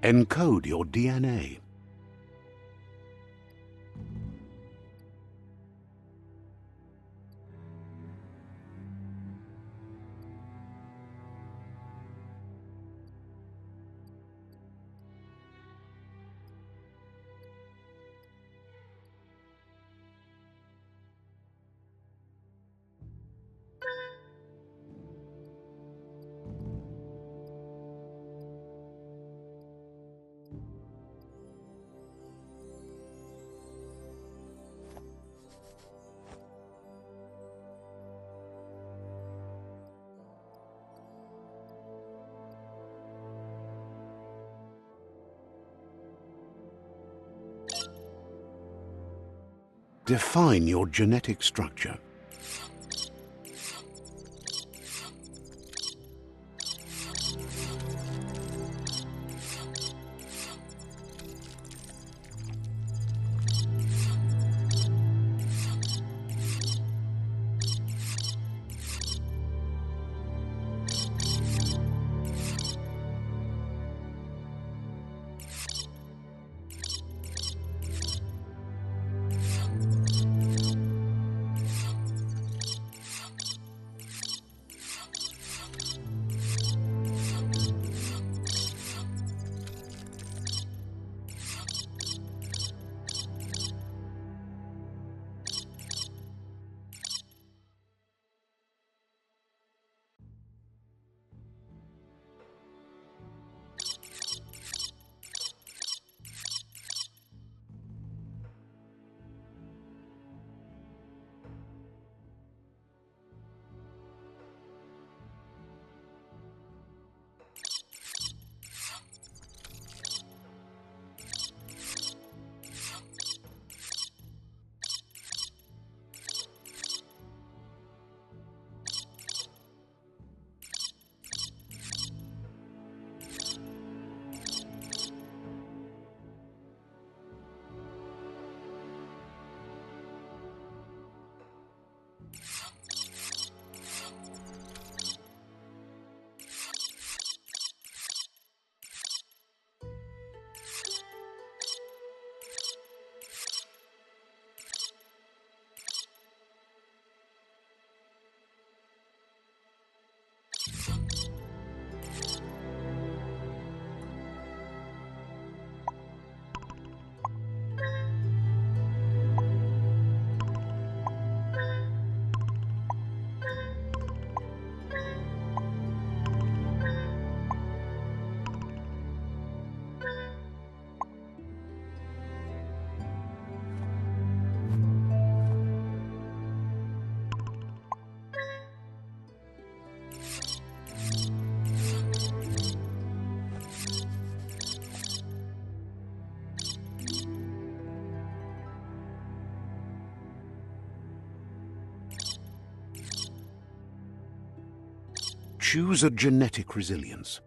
Encode your DNA. Define your genetic structure. Choose a genetic resilience.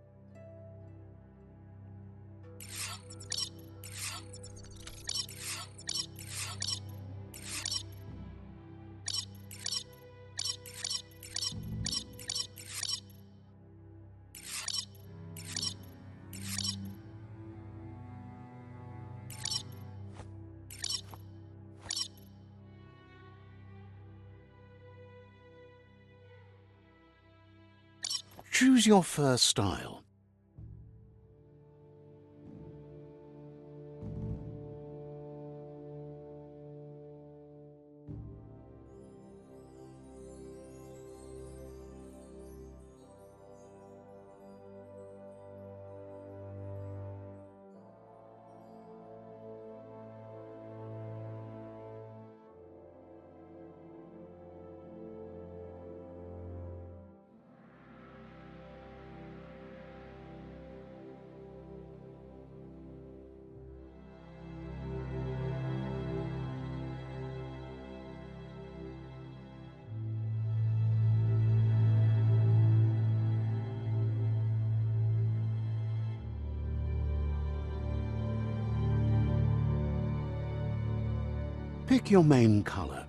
Choose your first style. Pick your main color.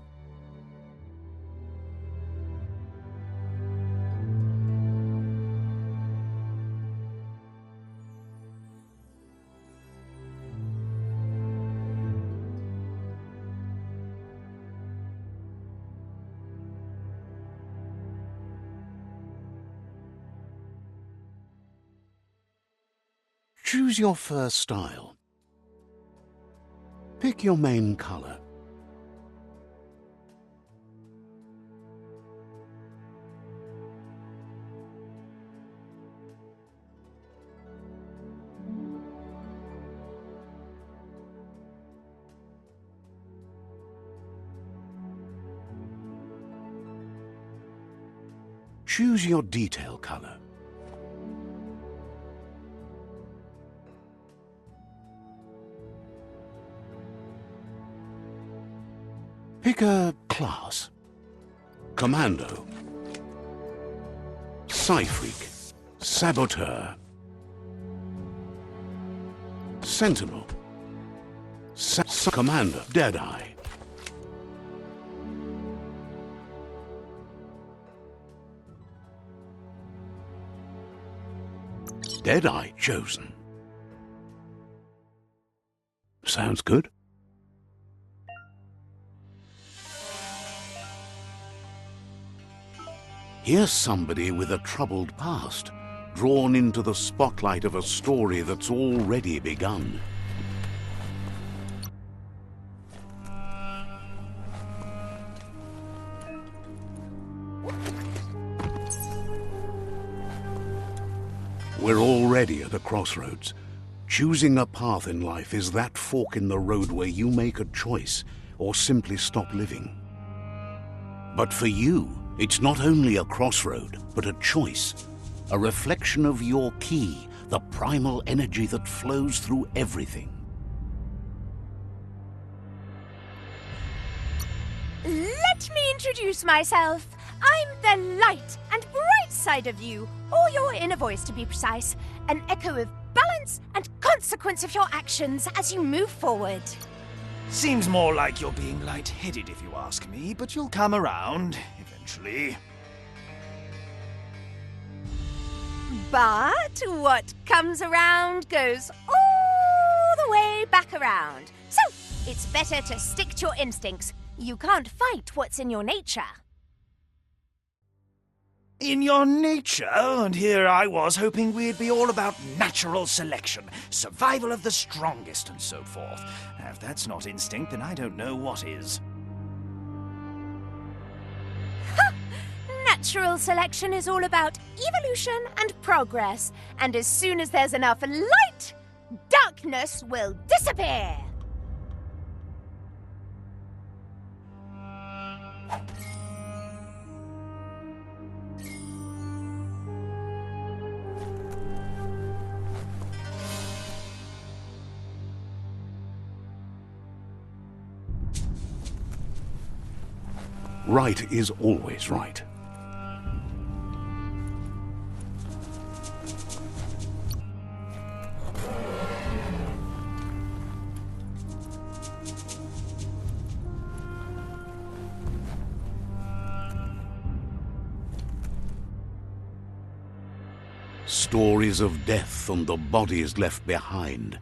Choose your first style. Pick your main color. Choose your detail color. Pick a class. Commando, Psy-Freak, Saboteur, Sentinel, Commander, Deadeye. Deadeye chosen. Sounds good. Here's somebody with a troubled past, drawn into the spotlight of a story that's already begun. We're already at a crossroads. Choosing a path in life is that fork in the road where you make a choice or simply stop living. But for you, it's not only a crossroad, but a choice. A reflection of your key, the primal energy that flows through everything. Let me introduce myself. I'm the light and bright side of you, or your inner voice to be precise, an echo of balance and consequence of your actions as you move forward. Seems more like you're being light-headed if you ask me, but you'll come around, eventually. But what comes around goes all the way back around. So, it's better to stick to your instincts. You can't fight what's in your nature. In your nature, and here I was hoping we'd be all about natural selection, survival of the strongest, and so forth. If that's not instinct, then I don't know what is. Ha! Natural selection is all about evolution and progress, and as soon as there's enough light, darkness will disappear. Right is always right. Stories of death and the bodies left behind,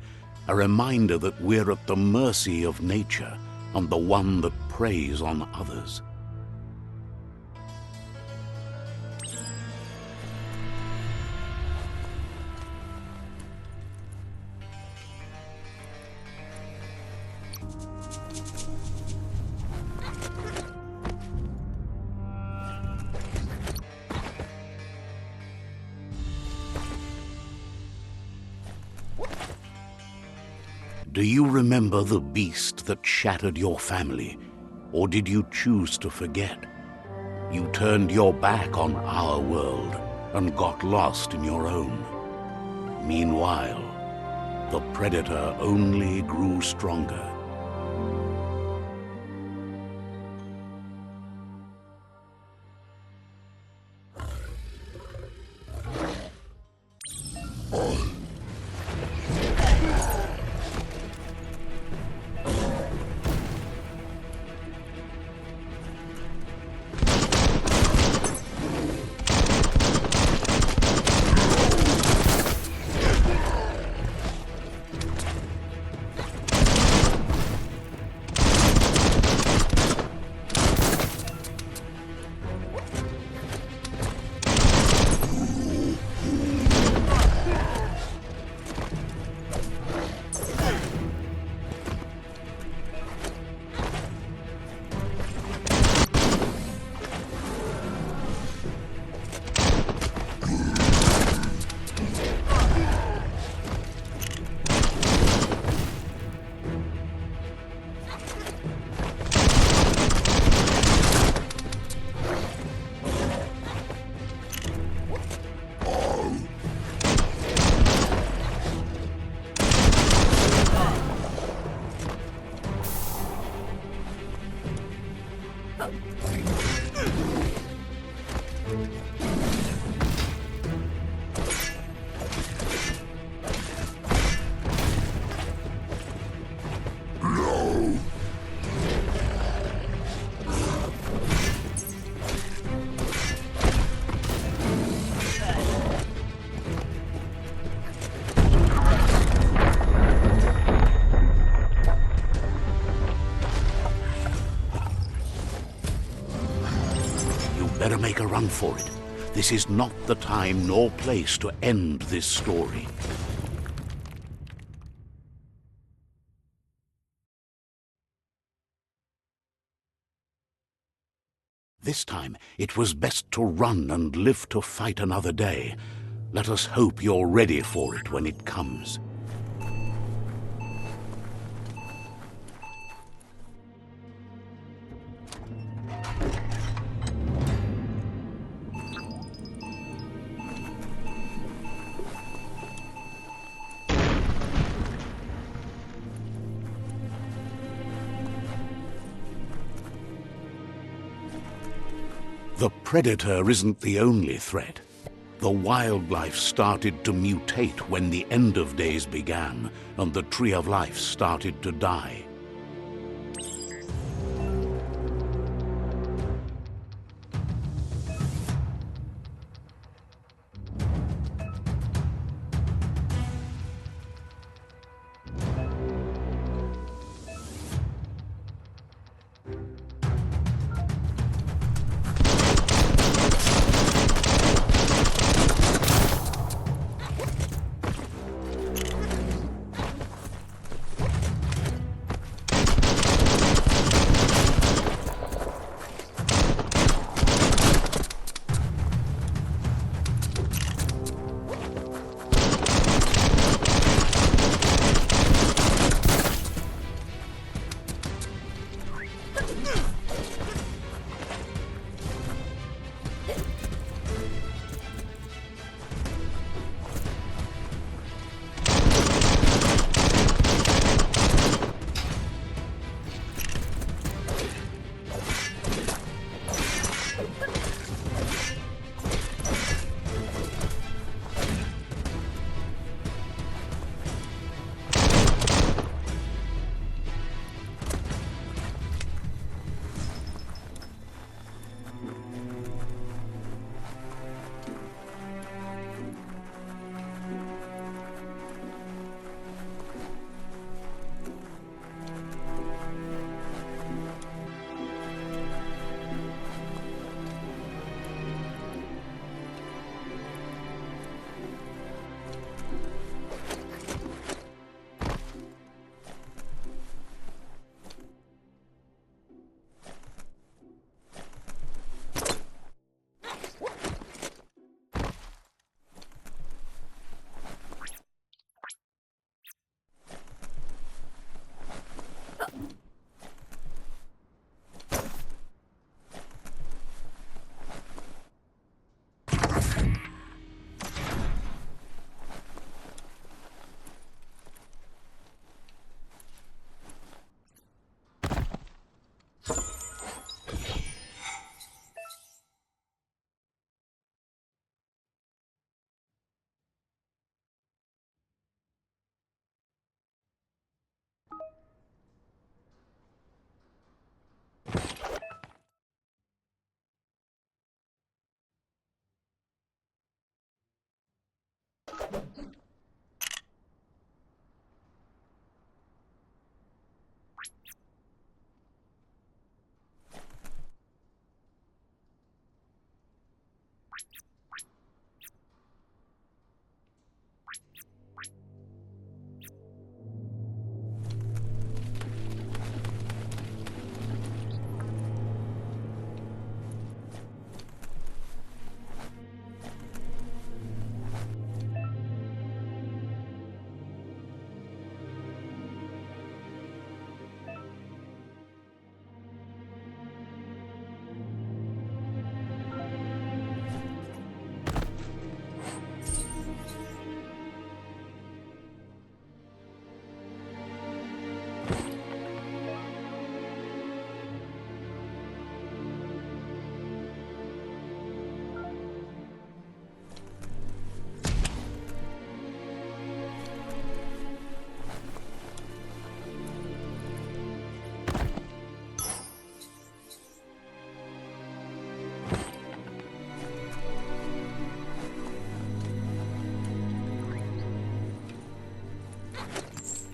a reminder that we're at the mercy of nature and the one that preys on others. Do you remember the beast that shattered your family, or did you choose to forget? You turned your back on our world and got lost in your own. Meanwhile, the predator only grew stronger. Better make a run for it. This is not the time nor place to end this story. This time, it was best to run and live to fight another day. Let us hope you're ready for it when it comes. The predator isn't the only threat. The wildlife started to mutate when the end of days began, and the tree of life started to die.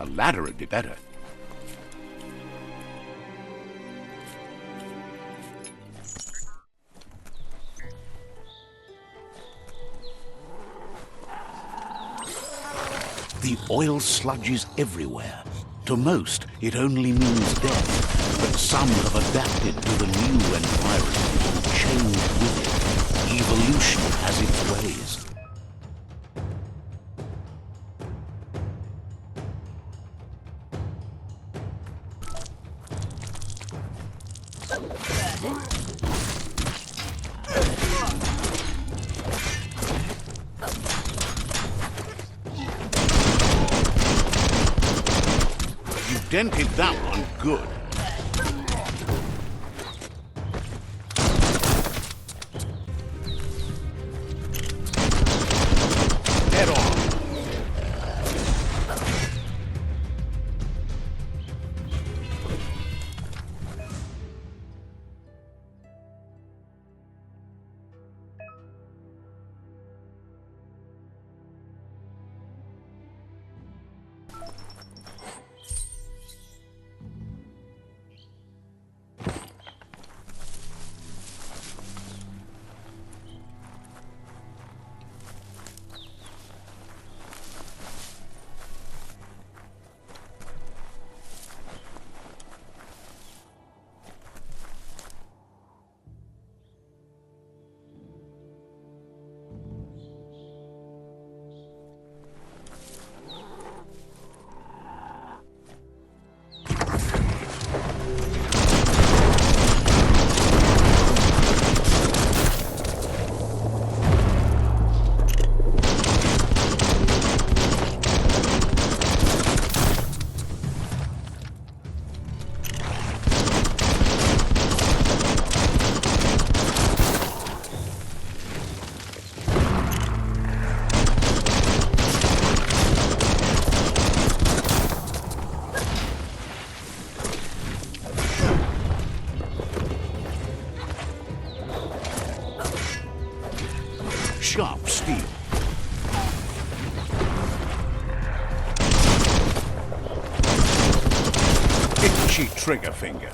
A ladder would be better. Oil sludges everywhere. To most, it only means death, but some have adapted to the new environment and changed with it. Evolution has its ways. Dented that one good. Head on. Sharp steel. Itchy trigger finger.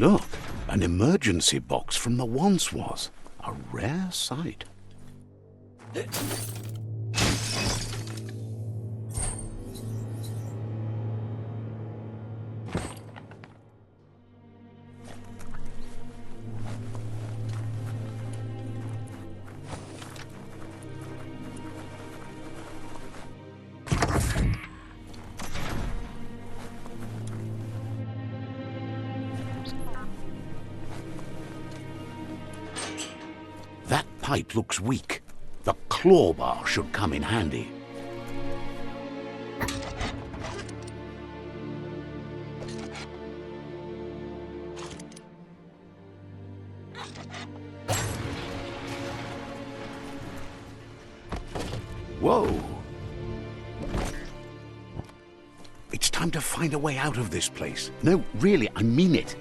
Look, an emergency box from the once was. A rare sight. That pipe looks weak. The claw bar should come in handy. Whoa! It's time to find a way out of this place. No, really, I mean it.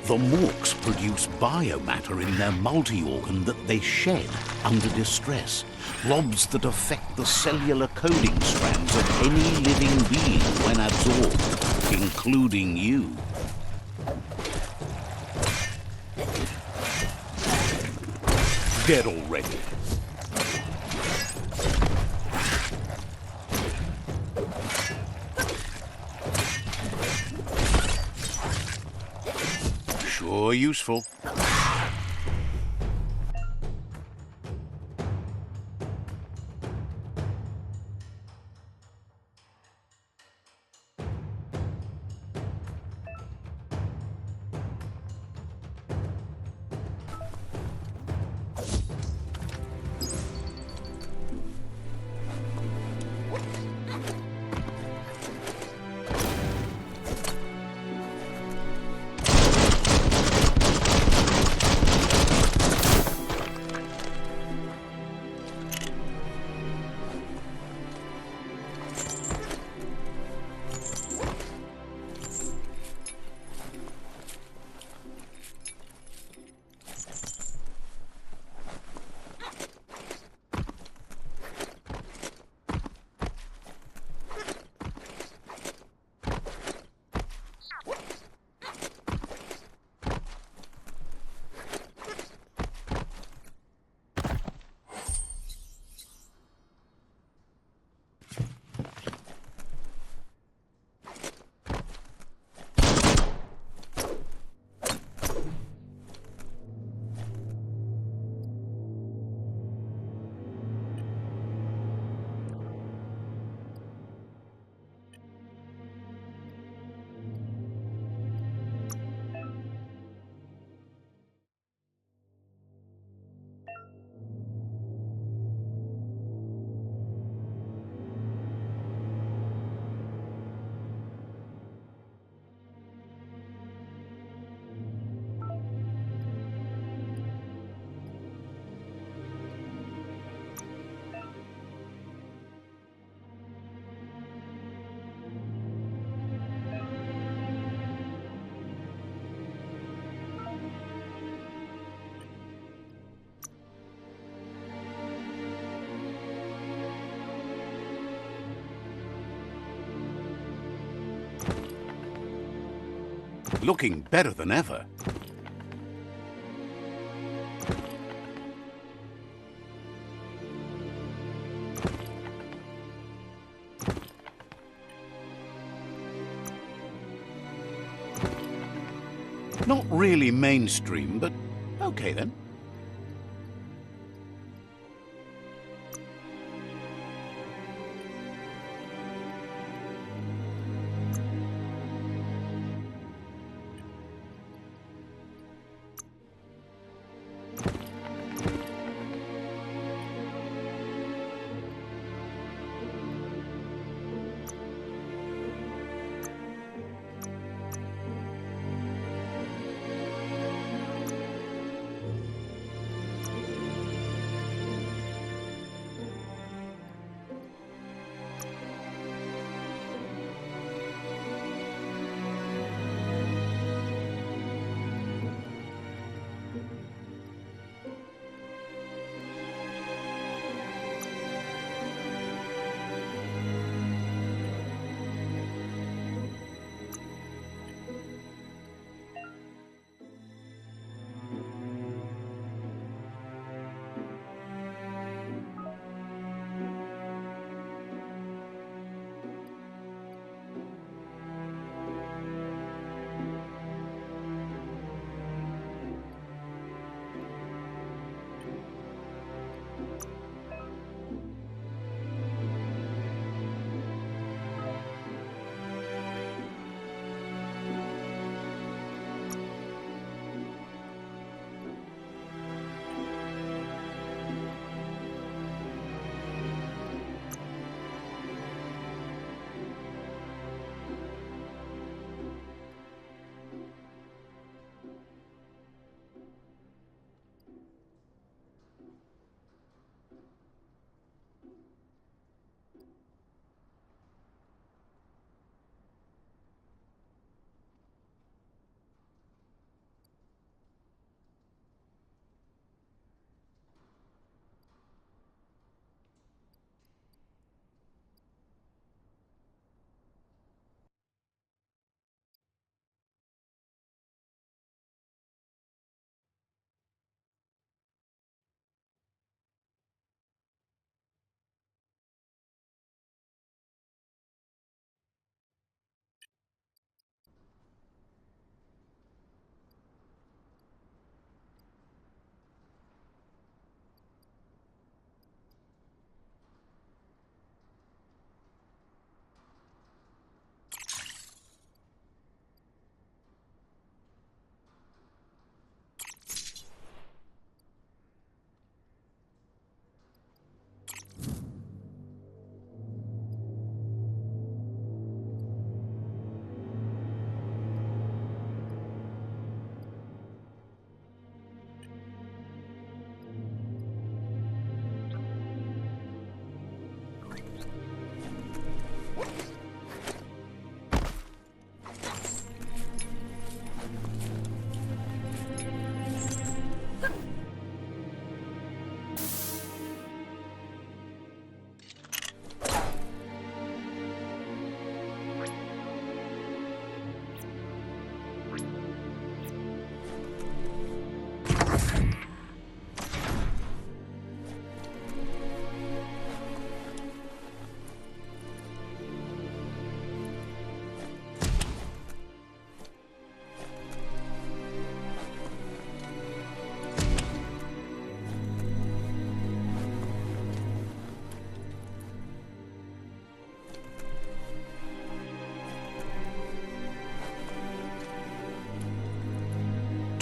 The Morks produce biomatter in their multi-organ that they shed under distress. Blobs that affect the cellular coding strands of any living being when absorbed, including you. Dead already. Sure useful. Looking better than ever. Not really mainstream, but okay then.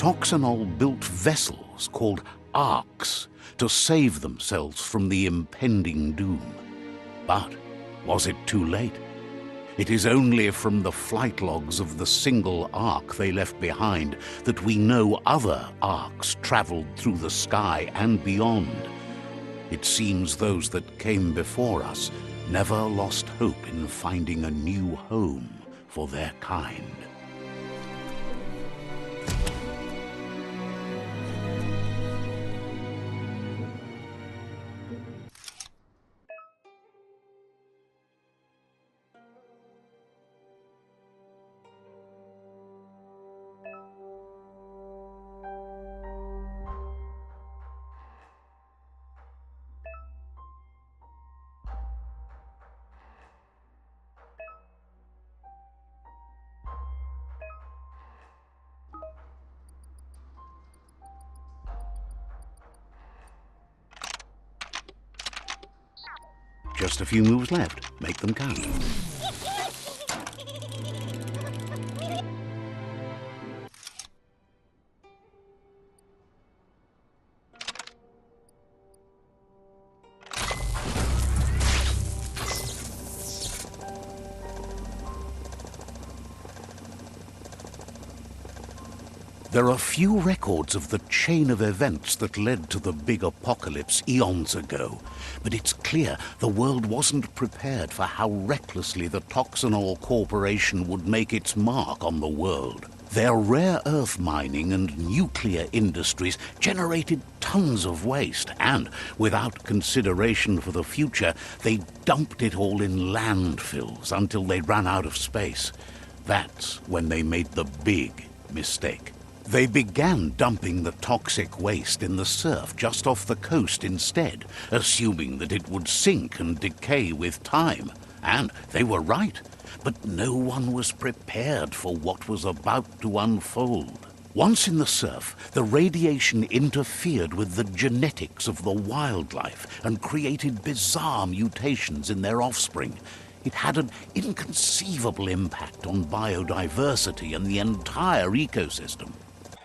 Toxanol built vessels called arks to save themselves from the impending doom. But was it too late? It is only from the flight logs of the single ark they left behind that we know other arks traveled through the sky and beyond. It seems those that came before us never lost hope in finding a new home for their kind. Just a few moves left. Make them count. There are few records of the chain of events that led to the big apocalypse eons ago, but it's clear the world wasn't prepared for how recklessly the Toxanol Corporation would make its mark on the world. Their rare earth mining and nuclear industries generated tons of waste, and, without consideration for the future, they dumped it all in landfills until they ran out of space. That's when they made the big mistake. They began dumping the toxic waste in the surf just off the coast instead, assuming that it would sink and decay with time. And they were right, but no one was prepared for what was about to unfold. Once in the surf, the radiation interfered with the genetics of the wildlife and created bizarre mutations in their offspring. It had an inconceivable impact on biodiversity and the entire ecosystem.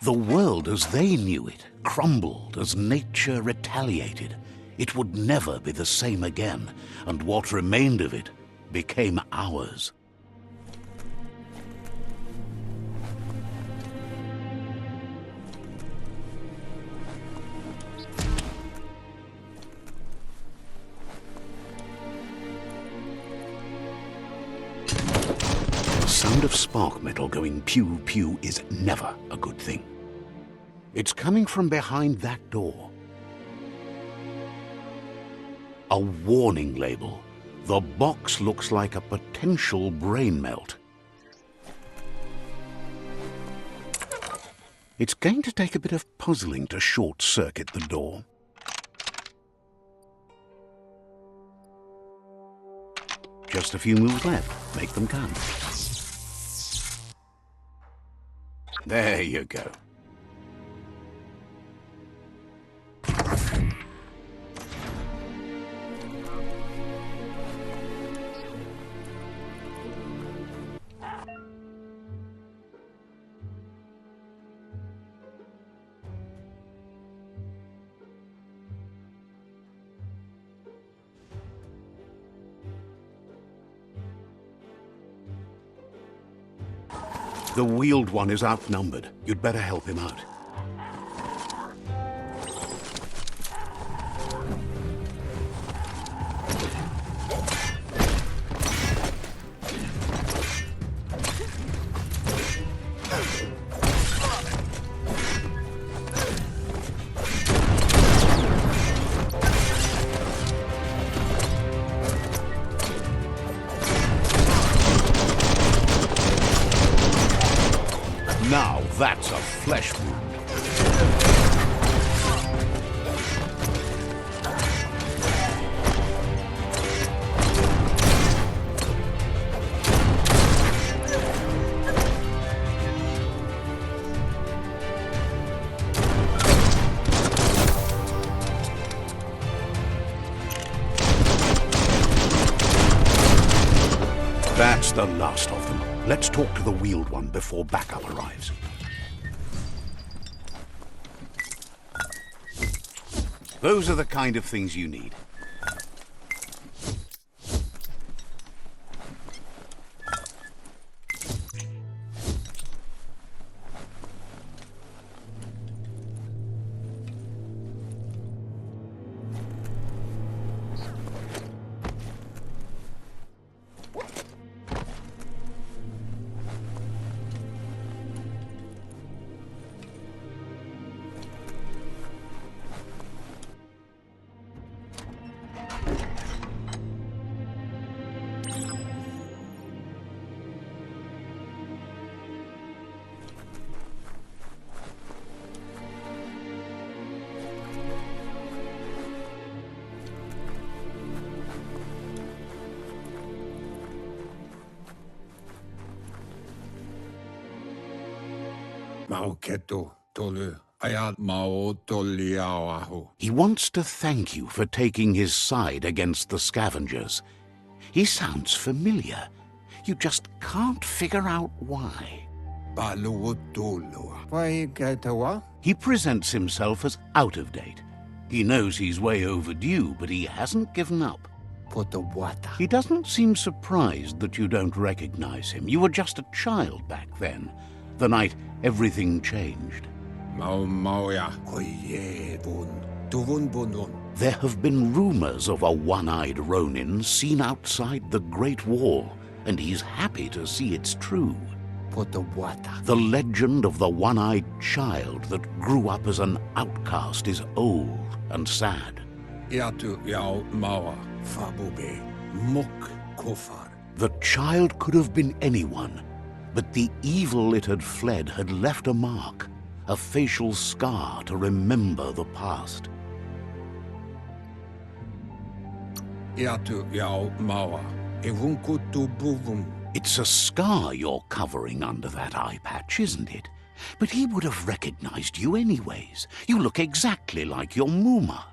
The world as they knew it crumbled as nature retaliated. It would never be the same again, and what remained of it became ours. The sound of spark metal going pew-pew is never a good thing. It's coming from behind that door. A warning label. The box looks like a potential brain melt. It's going to take a bit of puzzling to short-circuit the door. Just a few moves left. Make them count. There you go. The wheeled one is outnumbered. You'd better help him out. Now that's a flesh wound. That's the last of them. Let's talk to the wheeled one before backup arrives. Those are the kind of things you need. Mauketo tolu He wants to thank you for taking his side against the scavengers. He sounds familiar. You just can't figure out why. He presents himself as out of date. He knows he's way overdue, but he hasn't given up. He doesn't seem surprised that you don't recognize him. You were just a child back then, the night everything changed. There have been rumors of a one-eyed Ronin seen outside the Great Wall, and he's happy to see it's true. The legend of the one-eyed child that grew up as an outcast is old and sad. The child could have been anyone, but the evil it had fled had left a mark, a facial scar to remember the past. It's a scar you're covering under that eye patch, isn't it? But he would have recognized you anyways. You look exactly like your Muma.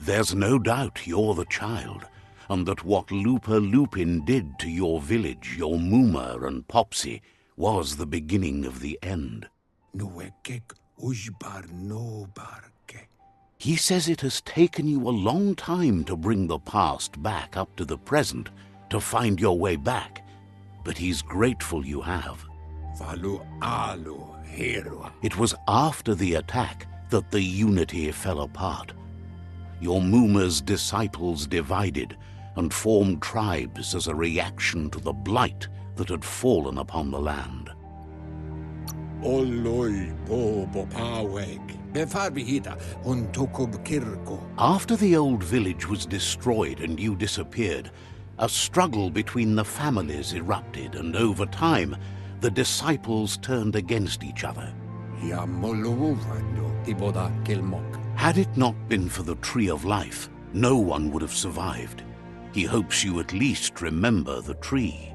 There's no doubt you're the child, and that what Lupa Lupin did to your village, your Muma and Popsy, was the beginning of the end. He says it has taken you a long time to bring the past back up to the present, to find your way back, but he's grateful you have. It was after the attack that the unity fell apart. Your Muma's disciples divided and formed tribes as a reaction to the blight that had fallen upon the land. After the old village was destroyed and you disappeared, a struggle between the families erupted, and over time, the disciples turned against each other. Had it not been for the Tree of Life, no one would have survived. He hopes you at least remember the tree.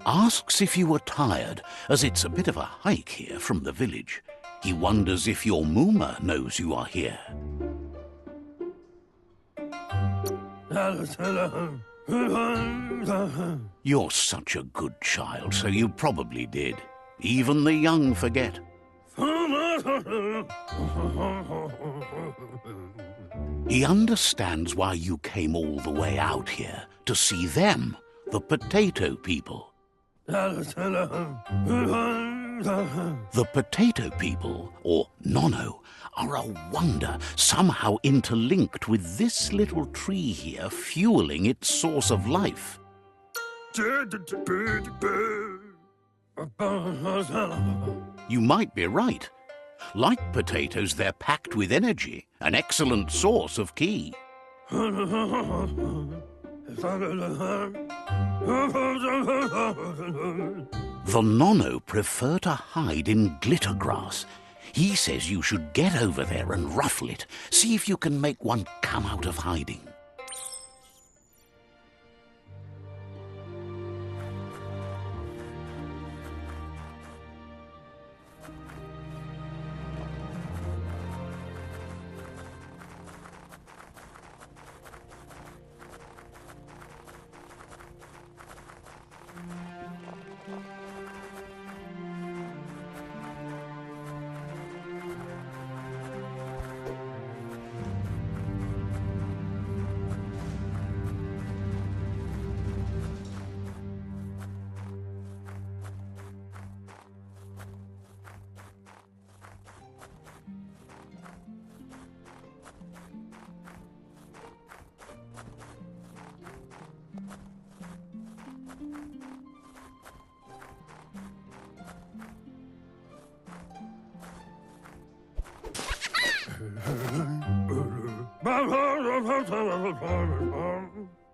Asks if you were tired, as it's a bit of a hike here from the village. He wonders if your Muma knows you are here. You're such a good child, so you probably did. Even the young forget. He understands why you came all the way out here, to see them, the potato people. The potato people, or Nono, are a wonder, somehow interlinked with this little tree here, fueling its source of life. You might be right. Like potatoes, they're packed with energy, an excellent source of ki. The Nono prefer to hide in glitter grass. He says you should get over there and ruffle it. See if you can make one come out of hiding.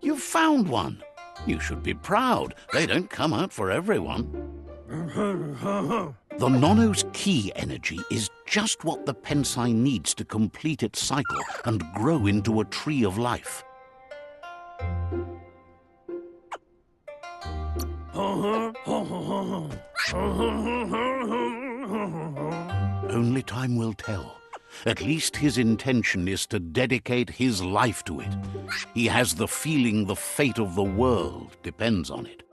You've found one. You should be proud. They don't come out for everyone. The Nono's key energy is just what the Pensai needs to complete its cycle and grow into a tree of life. Only time will tell. At least his intention is to dedicate his life to it. He has the feeling the fate of the world depends on it.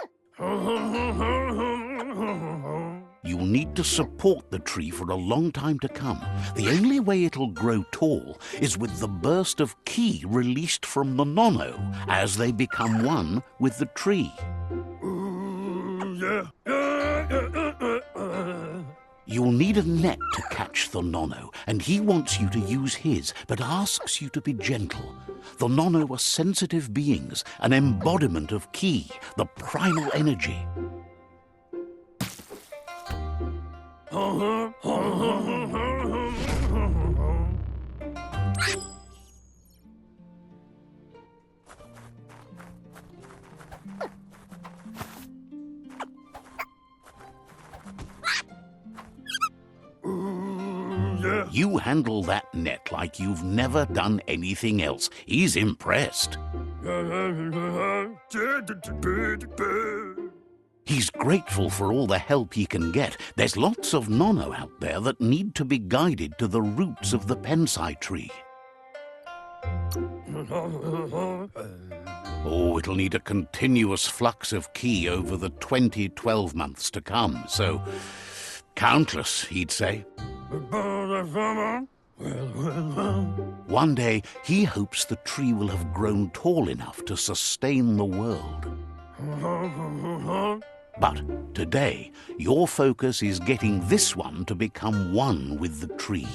You'll need to support the tree for a long time to come. The only way it'll grow tall is with the burst of ki released from the Nono as they become one with the tree. You'll need a net to catch the Nono, and he wants you to use his, but asks you to be gentle. The Nono are sensitive beings, an embodiment of ki, the primal energy. You handle that net like you've never done anything else. He's impressed. He's grateful for all the help he can get. There's lots of Nono out there that need to be guided to the roots of the Pensai tree. Oh, it'll need a continuous flux of ki over the 12 months to come, so countless, he'd say. One day, he hopes the tree will have grown tall enough to sustain the world. But today, your focus is getting this one to become one with the tree.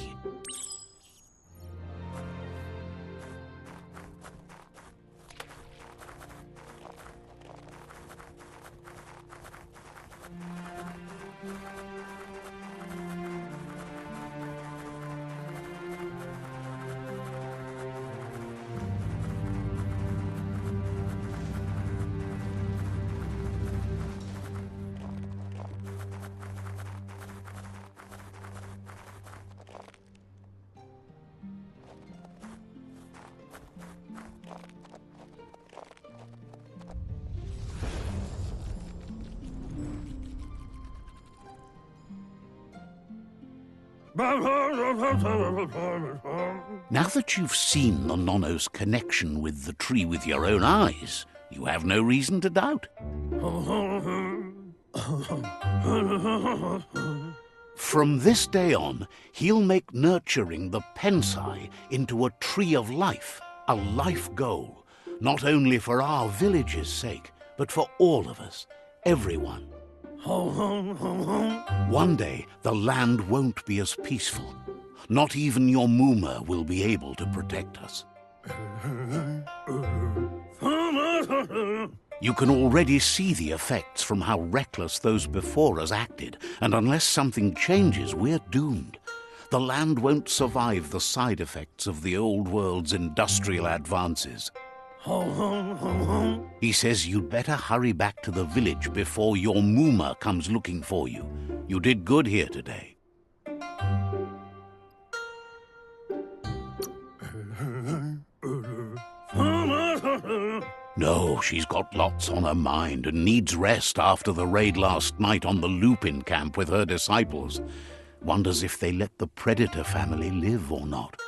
Now that you've seen the Nono's connection with the tree with your own eyes, you have no reason to doubt. From this day on, he'll make nurturing the Pensai into a tree of life, a life goal, not only for our village's sake, but for all of us, everyone. One day, the land won't be as peaceful. Not even your Muma will be able to protect us. You can already see the effects from how reckless those before us acted, and unless something changes, we're doomed. The land won't survive the side effects of the old world's industrial advances. He says you'd better hurry back to the village before your Muma comes looking for you. You did good here today. No, she's got lots on her mind and needs rest after the raid last night on the Lupin camp with her disciples. Wonders if they let the Predator family live or not.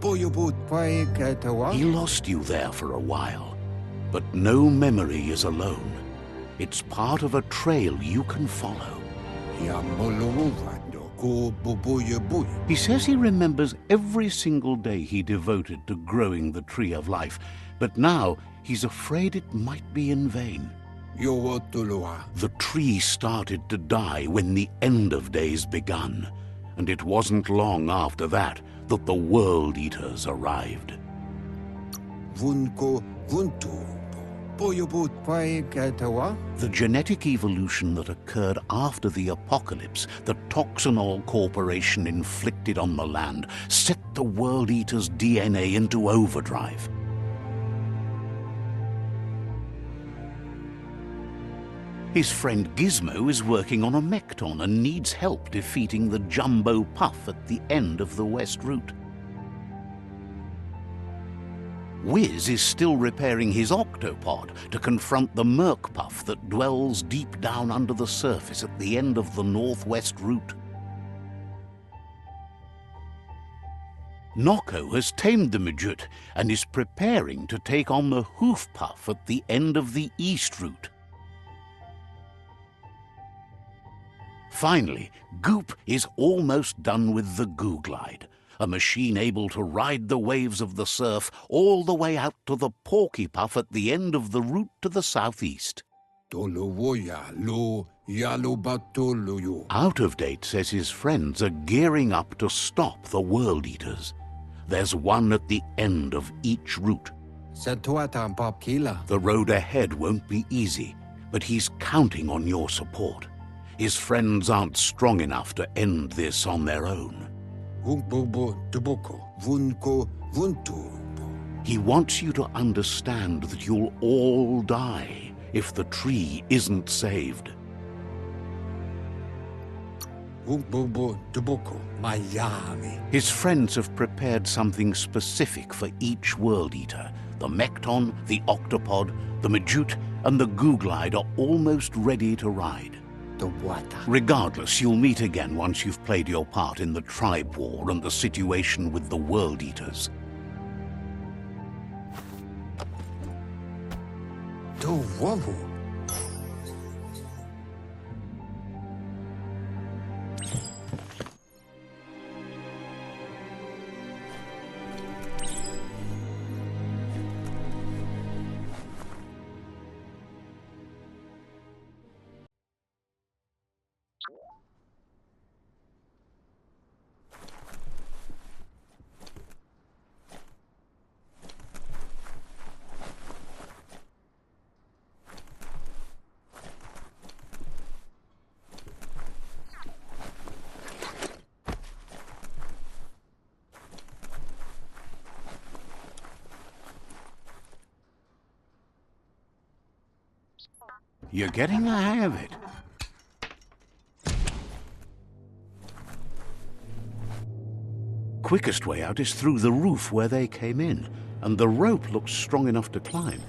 He lost you there for a while, but no memory is alone. It's part of a trail you can follow. He says he remembers every single day he devoted to growing the tree of life, but now he's afraid it might be in vain. The tree started to die when the end of days begun, and it wasn't long after that that the World Eaters arrived. The genetic evolution that occurred after the apocalypse that Toxanol Corporation inflicted on the land set the World Eater's DNA into overdrive. His friend Gizmo is working on a Mekton and needs help defeating the Jumbo Puff at the end of the West Route. Wiz is still repairing his Octopod to confront the Merc Puff that dwells deep down under the surface at the end of the Northwest Route. Nocco has tamed the Midget and is preparing to take on the Hoof Puff at the end of the East Route. Finally, Goop is almost done with the Googlide, a machine able to ride the waves of the surf all the way out to the Porky Puff at the end of the route to the southeast. Out of Date says his friends are gearing up to stop the World Eaters. There's one at the end of each route. The road ahead won't be easy, but he's counting on your support. His friends aren't strong enough to end this on their own. He wants you to understand that you'll all die if the tree isn't saved. His friends have prepared something specific for each World Eater. The Mekton, the Octopod, the Majute, and the Googlide are almost ready to ride. Regardless, you'll meet again once you've played your part in the tribe war and the situation with the World Eaters. You're getting the hang of it. Quickest way out is through the roof where they came in, and the rope looks strong enough to climb.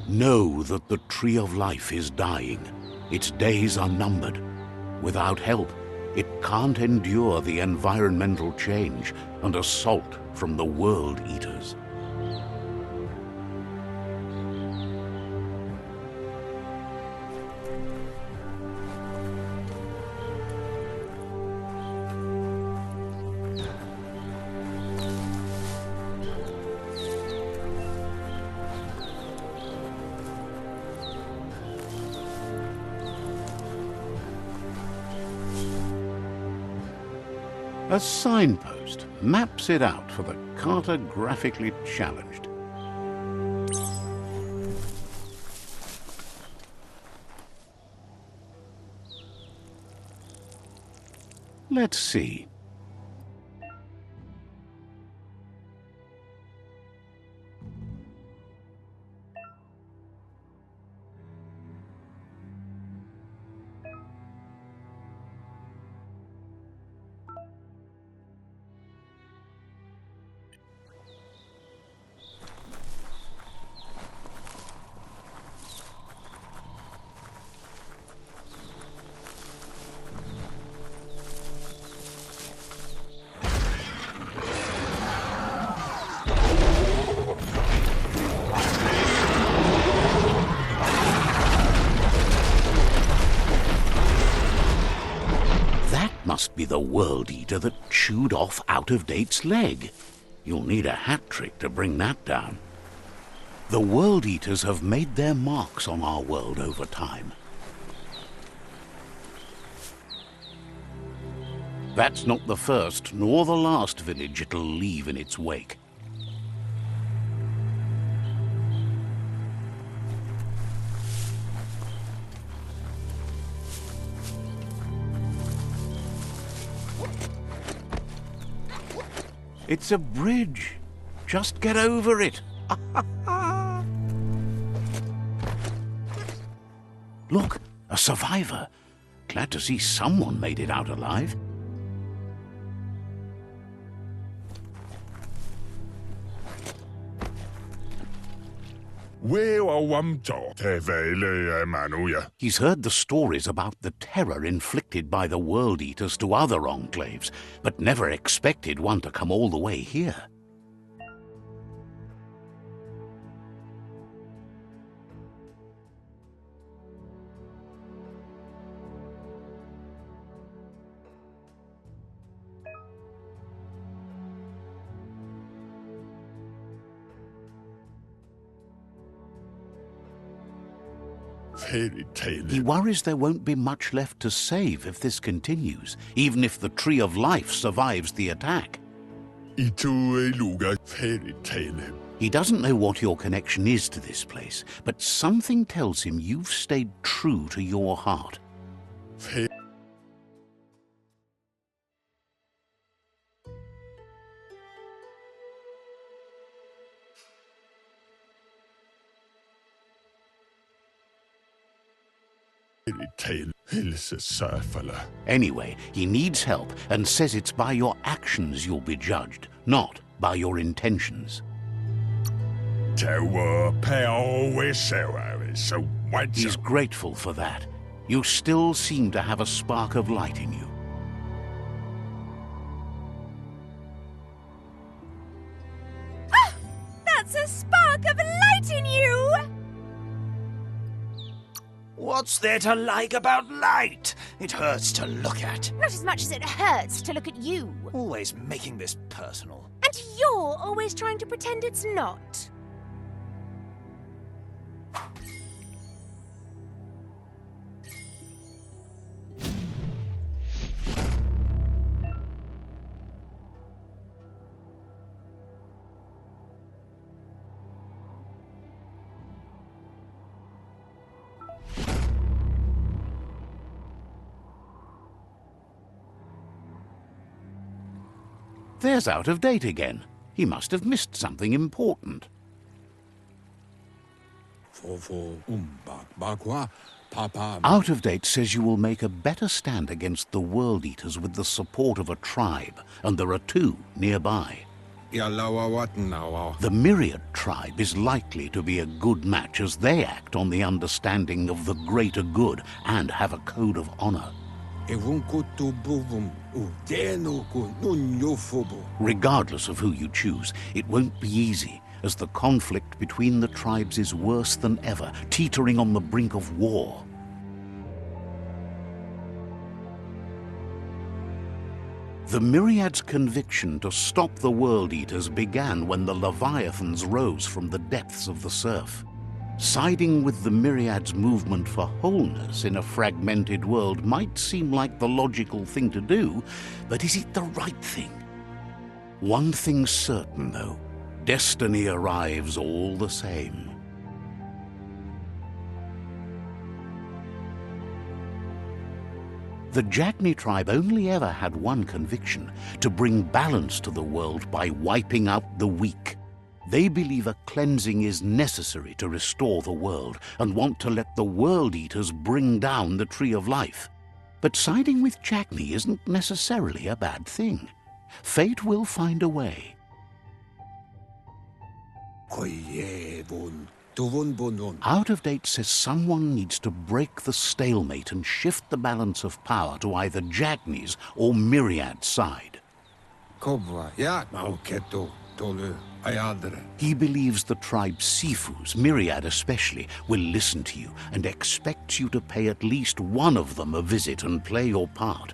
Know that the Tree of Life is dying. Its days are numbered. Without help, it can't endure the environmental change and assault from the World Eaters. A signpost maps it out for the cartographically challenged. Let's see. must be the World Eater that chewed off Out-of-Date's leg. You'll need a hat trick to bring that down. The World Eaters have made their marks on our world over time. That's not the first nor the last village it'll leave in its wake. It's a bridge. Just get over it. Look, a survivor. Glad to see someone made it out alive. He's heard the stories about the terror inflicted by the World Eaters to other enclaves, but never expected one to come all the way here. He worries there won't be much left to save if this continues, even if the Tree of Life survives the attack. He doesn't know what your connection is to this place, but something tells him you've stayed true to your heart. Anyway, he needs help and says it's by your actions you'll be judged, not by your intentions. He's grateful for that. You still seem to have a spark of light in you. Ah! That's a spark of light in you! What's there to like about light? It hurts to look at. Not as much as it hurts to look at you. Always making this personal. And you're always trying to pretend it's not. There's Out-of-Date again. He must have missed something important. Out-of-Date says you will make a better stand against the World Eaters with the support of a tribe, and there are two nearby. The Myriad tribe is likely to be a good match as they act on the understanding of the greater good and have a code of honor. Regardless of who you choose, it won't be easy, as the conflict between the tribes is worse than ever, teetering on the brink of war. The Myriad's conviction to stop the World Eaters began when the Leviathans rose from the depths of the surf. Siding with the Myriad's movement for wholeness in a fragmented world might seem like the logical thing to do, but is it the right thing? One thing's certain, though. Destiny arrives all the same. The Jagni tribe only ever had one conviction: to bring balance to the world by wiping out the weak. They believe a cleansing is necessary to restore the world and want to let the World Eaters bring down the Tree of Life. But siding with Jagni isn't necessarily a bad thing. Fate will find a way. Out-of-Date says someone needs to break the stalemate and shift the balance of power to either Jagni's or Myriad's side. He believes the tribe's Sifus, Myriad especially, will listen to you and expects you to pay at least one of them a visit and play your part.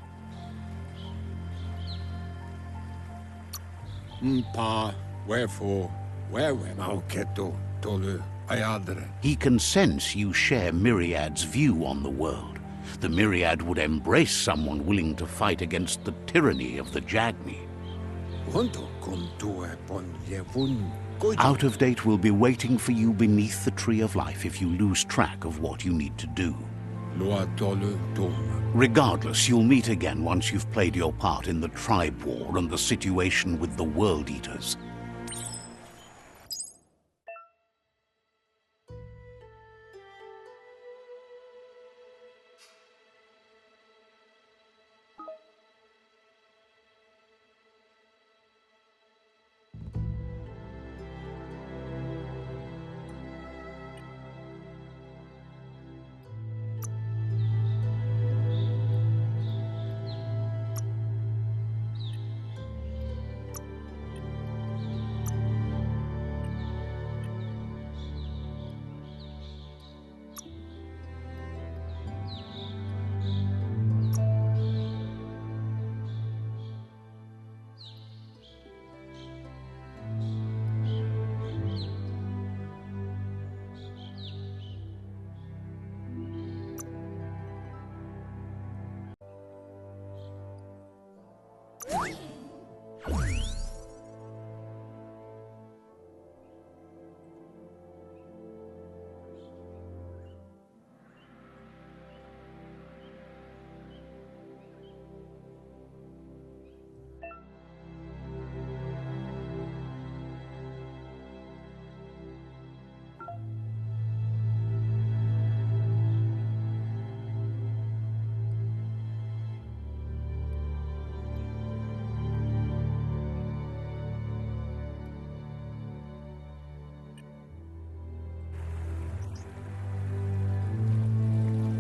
Pa, wherefore, wherewem auceto tolu iadre. He can sense you share Myriad's view on the world. The Myriad would embrace someone willing to fight against the tyranny of the Jagni. Unto cum tue pon yevun good. Out of Date will be waiting for you beneath the Tree of Life if you lose track of what you need to do. Loa tolu tum. Regardless, you'll meet again once you've played your part in the Tribe War and the situation with the World Eaters.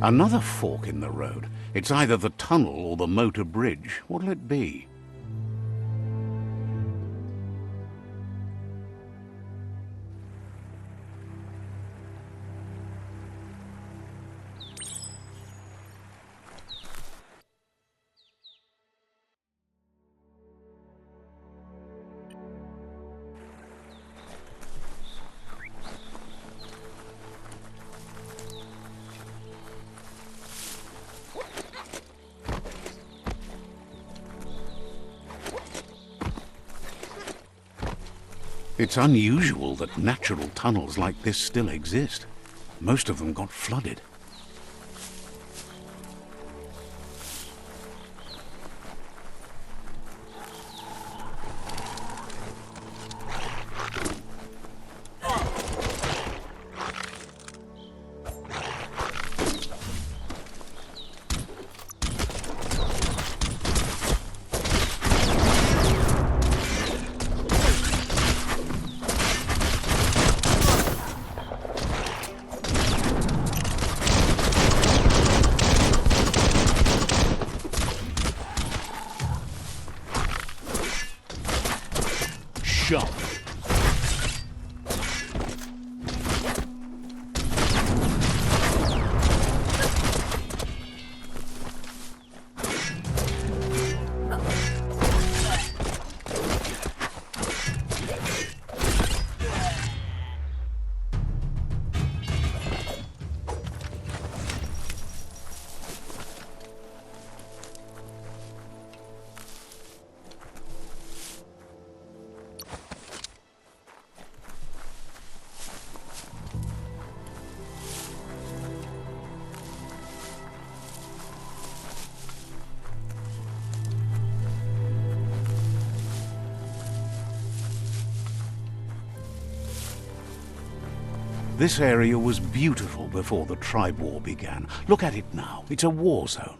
Another fork in the road. It's either the tunnel or the motor bridge. What'll it be? It's unusual that natural tunnels like this still exist. Most of them got flooded. Shot. This area was beautiful before the Tribe War began. Look at it now. It's a war zone.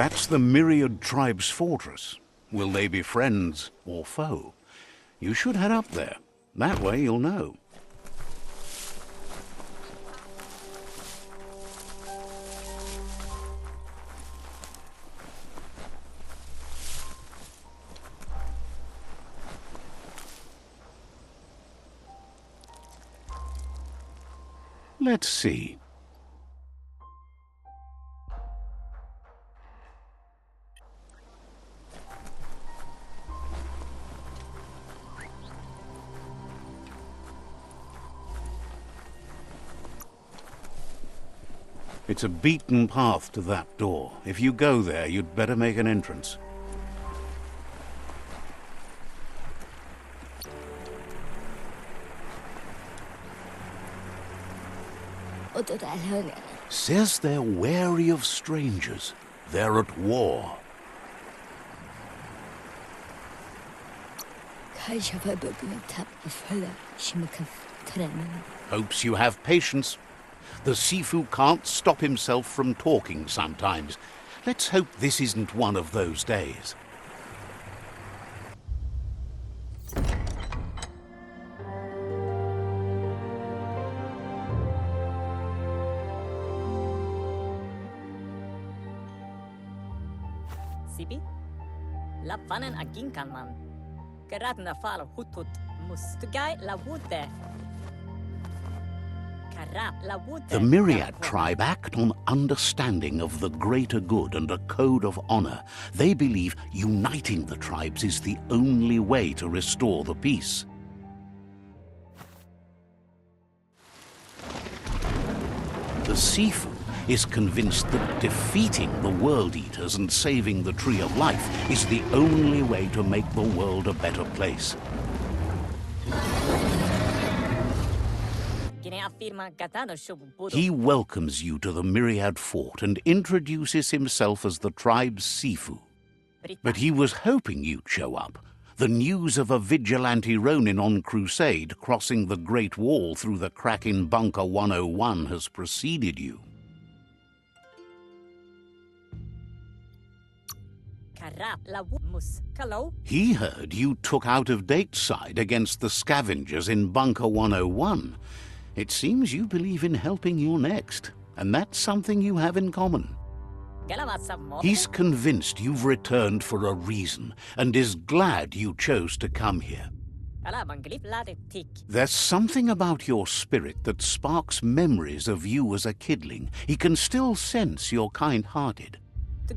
That's the Myriad Tribe's fortress. Will they be friends or foe? You should head up there. That way you'll know. Let's see. It's a beaten path to that door. If you go there, you'd better make an entrance. Says they're wary of strangers. They're at war. Hopes you have patience. The Sifu can't stop himself from talking sometimes. Let's hope this isn't one of those days. Sipi? Lapanen aginkanman. Geratna fal hutut mustugai la wute. The Myriad tribe act on understanding of the greater good and a code of honor. They believe uniting the tribes is the only way to restore the peace. The Sifu is convinced that defeating the World Eaters and saving the Tree of Life is the only way to make the world a better place. He welcomes you to the Myriad Fort and introduces himself as the tribe's Sifu. But he was hoping you'd show up. The news of a vigilante Ronin on crusade crossing the Great Wall through the crack in Bunker 101 has preceded you. He heard you took out-of-date side against the scavengers in Bunker 101. It seems you believe in helping your next, and that's something you have in common. He's convinced you've returned for a reason, and is glad you chose to come here. There's something about your spirit that sparks memories of you as a kidling. He can still sense you're kind-hearted. The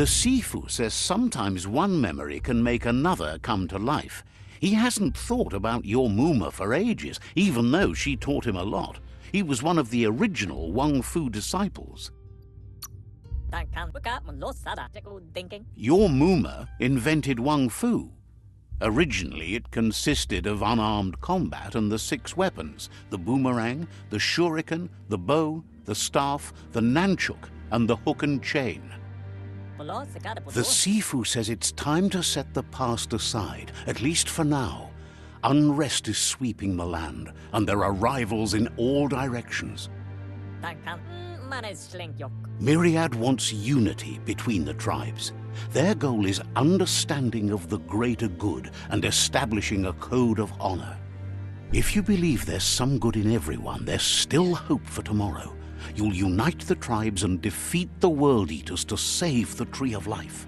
Sifu says sometimes one memory can make another come to life. He hasn't thought about your Muma for ages, even though she taught him a lot. He was one of the original Wang Fu disciples. Your Muma invented Wang Fu. Originally, it consisted of unarmed combat and the 6 weapons: the boomerang, the shuriken, the bow, the staff, the nunchuk, and the hook and chain. The Sifu says it's time to set the past aside, at least for now. Unrest is sweeping the land, and there are rivals in all directions. Myriad wants unity between the tribes. Their goal is understanding of the greater good and establishing a code of honor. If you believe there's some good in everyone, there's still hope for tomorrow. You'll unite the tribes and defeat the World Eaters to save the Tree of Life.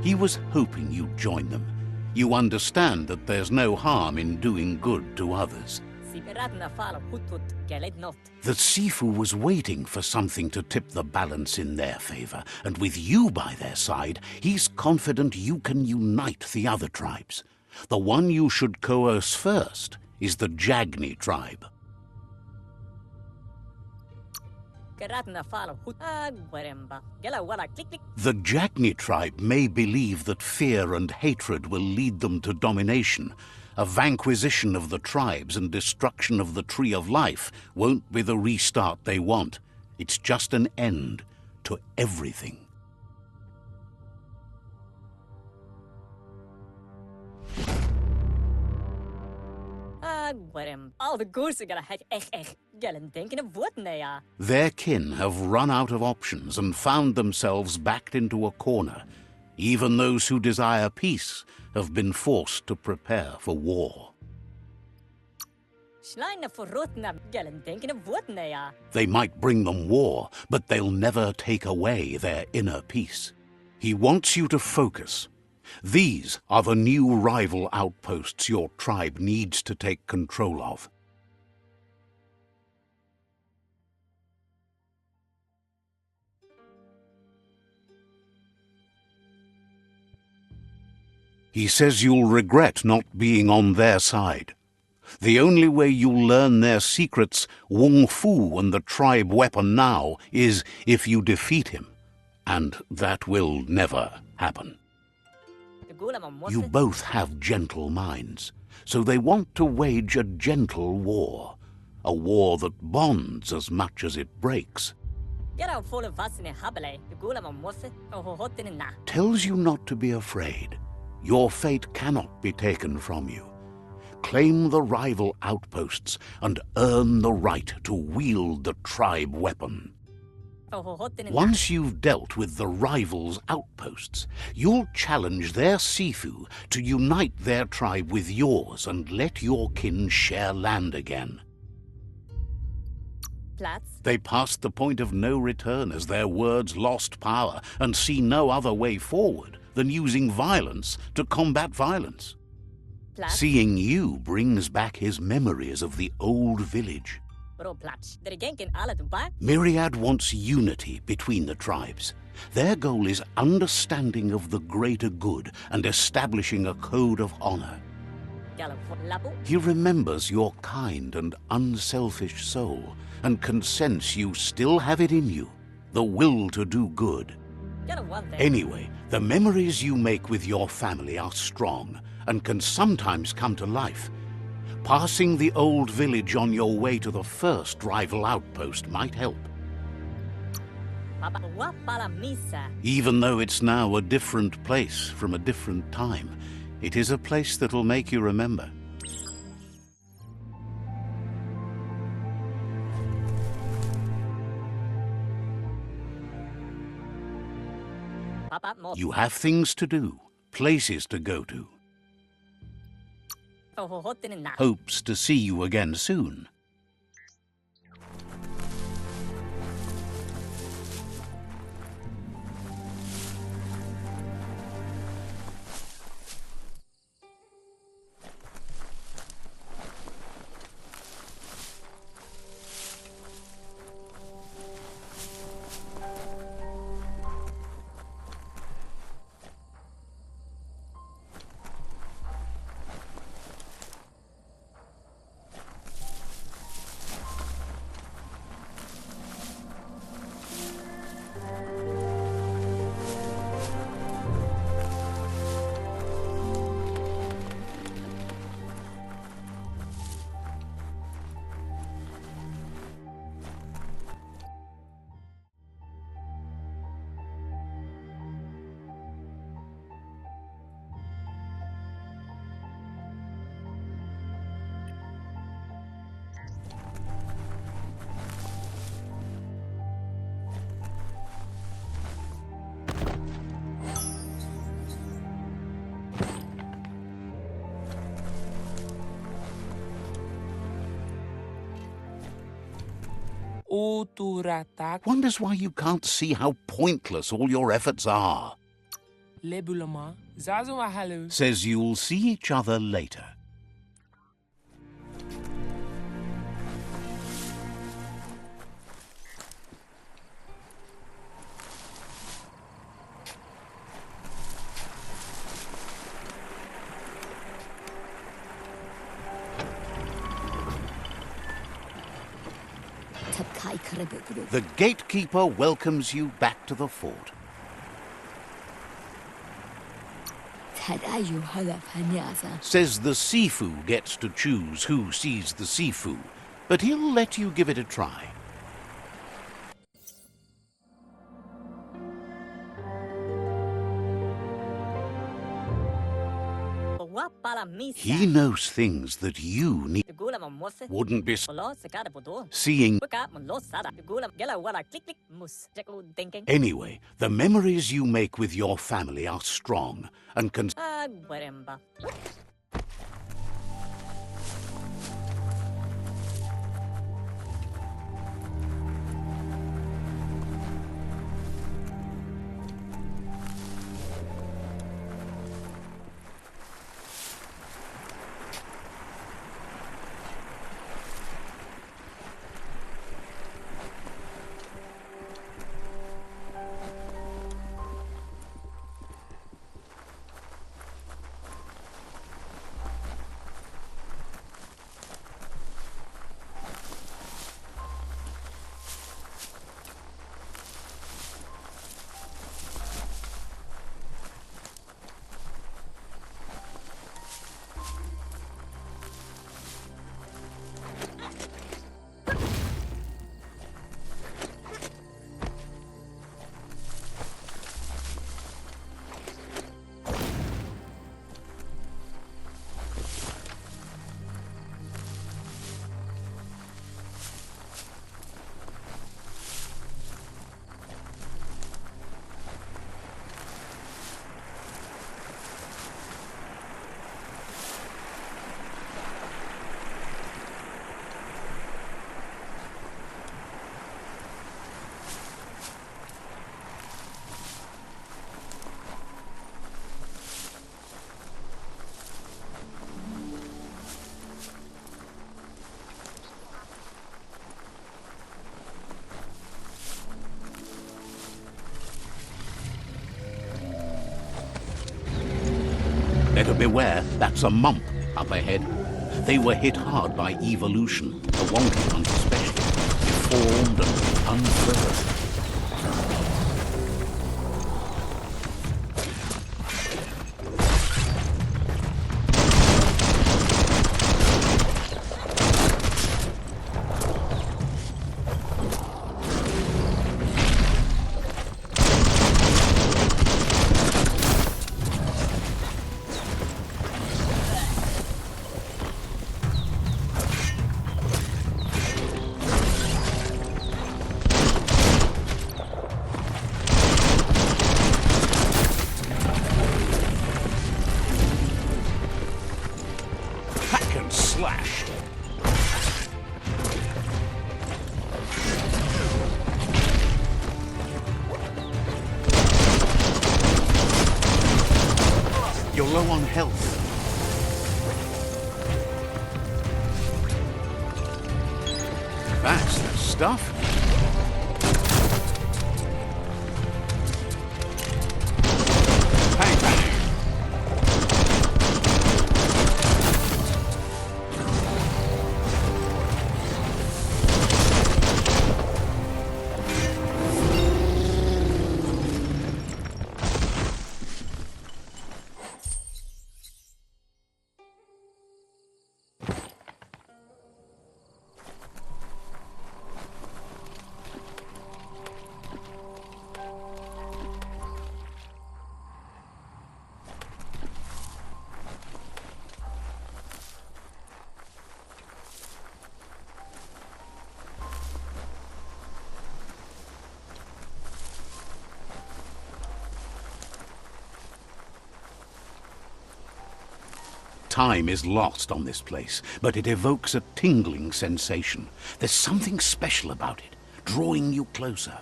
He was hoping you'd join them. You understand that there's no harm in doing good to others. The Sifu was waiting for something to tip the balance in their favor, and with you by their side, he's confident you can unite the other tribes. The one you should coerce first is the Jagni tribe. The Jagni tribe may believe that fear and hatred will lead them to domination. A vanquisition of the tribes and destruction of the Tree of Life won't be the restart they want. It's just an end to everything. Al de koersen gaan echt gellen denken woord ja. Their kin have run out of options and found themselves backed into a corner. Even those who desire peace have been forced to prepare for war. Schleine verrotten gellen denken woord ja. They might bring them war, but they'll never take away their inner peace. He wants you to focus. These are the new rival outposts your tribe needs to take control of. He says you'll regret not being on their side. The only way you'll learn their secrets, Wung Fu and the tribe weapon now, is if you defeat him. And that will never happen. You both have gentle minds, so they want to wage a gentle war. A war that bonds as much as it breaks. Tells you not to be afraid. Your fate cannot be taken from you. Claim the rival outposts and earn the right to wield the tribe weapon. Once you've dealt with the rivals' outposts, you'll challenge their Sifu to unite their tribe with yours and let your kin share land again. They passed the point of no return as their words lost power and see no other way forward than using violence to combat violence. Seeing you brings back his memories of the old village. Myriad wants unity between the tribes. Their goal is understanding of the greater good and establishing a code of honor. He remembers your kind and unselfish soul and can sense you still have it in you, the will to do good. Anyway, the memories you make with your family are strong and can sometimes come to life. Passing the old village on your way to the first rival outpost might help. Even though it's now a different place from a different time, it is a place that'll make you remember. You have things to do, places to go to. Hopes to see you again soon. Wonders why you can't see how pointless all your efforts are. Says you'll see each other later. The gatekeeper welcomes you back to the fort. Says the Sifu gets to choose who sees the Sifu, but he'll let you give it a try. He knows things that you need. wouldn't be Lo sakada bodo. seeing. Buka mon lo sada. Gula gela wala click click mus. Jacko thinking. Anyway, the memories you make with your family are strong and can. Ah, guaremba. Better beware, that's a mump up ahead. They were hit hard by evolution, the wonky ones especially, deformed and unfurled. Slash. You're low on health. That's the stuff. Bang, bang. Time is lost on this place, but it evokes a tingling sensation. There's something special about it, drawing you closer.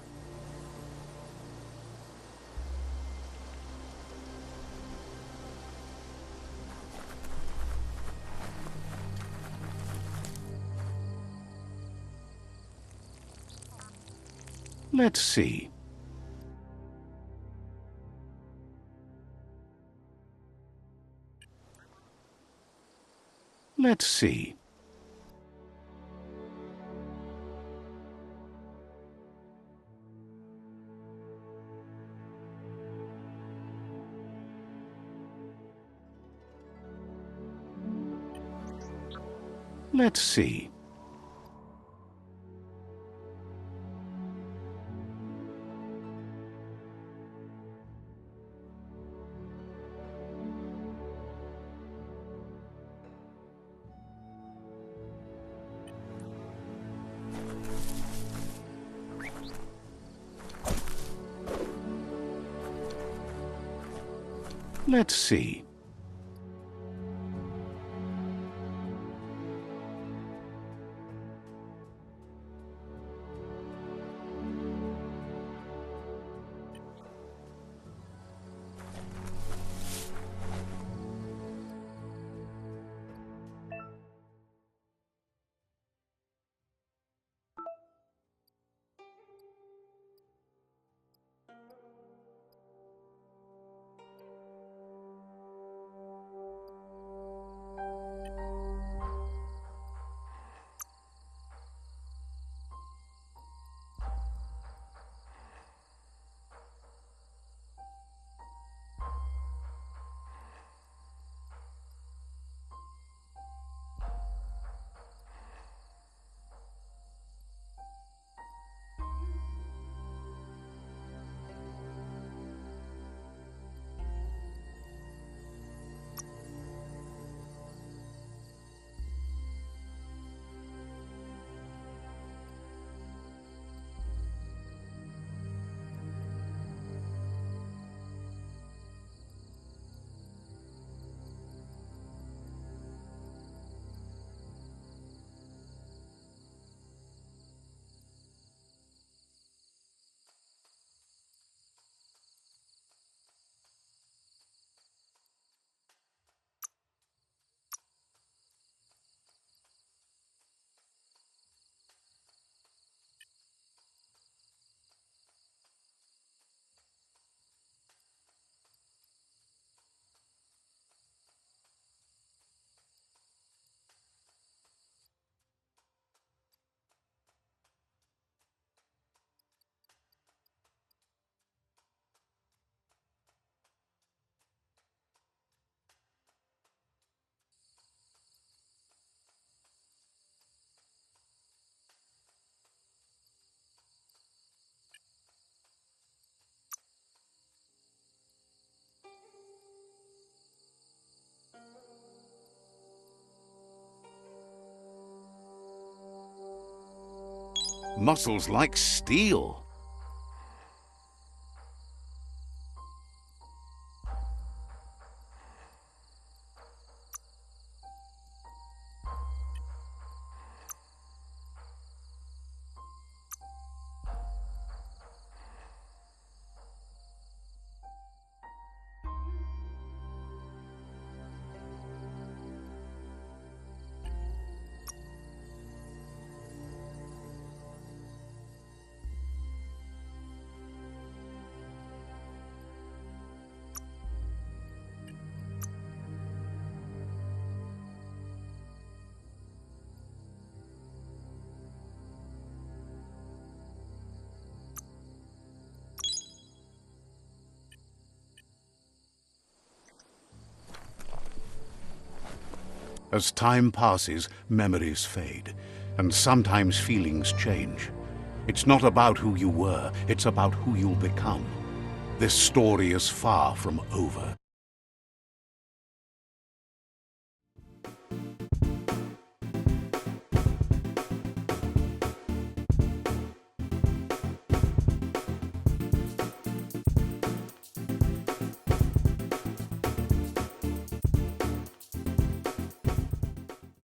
Let's see. Let's see. Let's see. Let's see. Muscles like steel. As time passes, memories fade, and sometimes feelings change. It's not about who you were, it's about who you'll become. This story is far from over.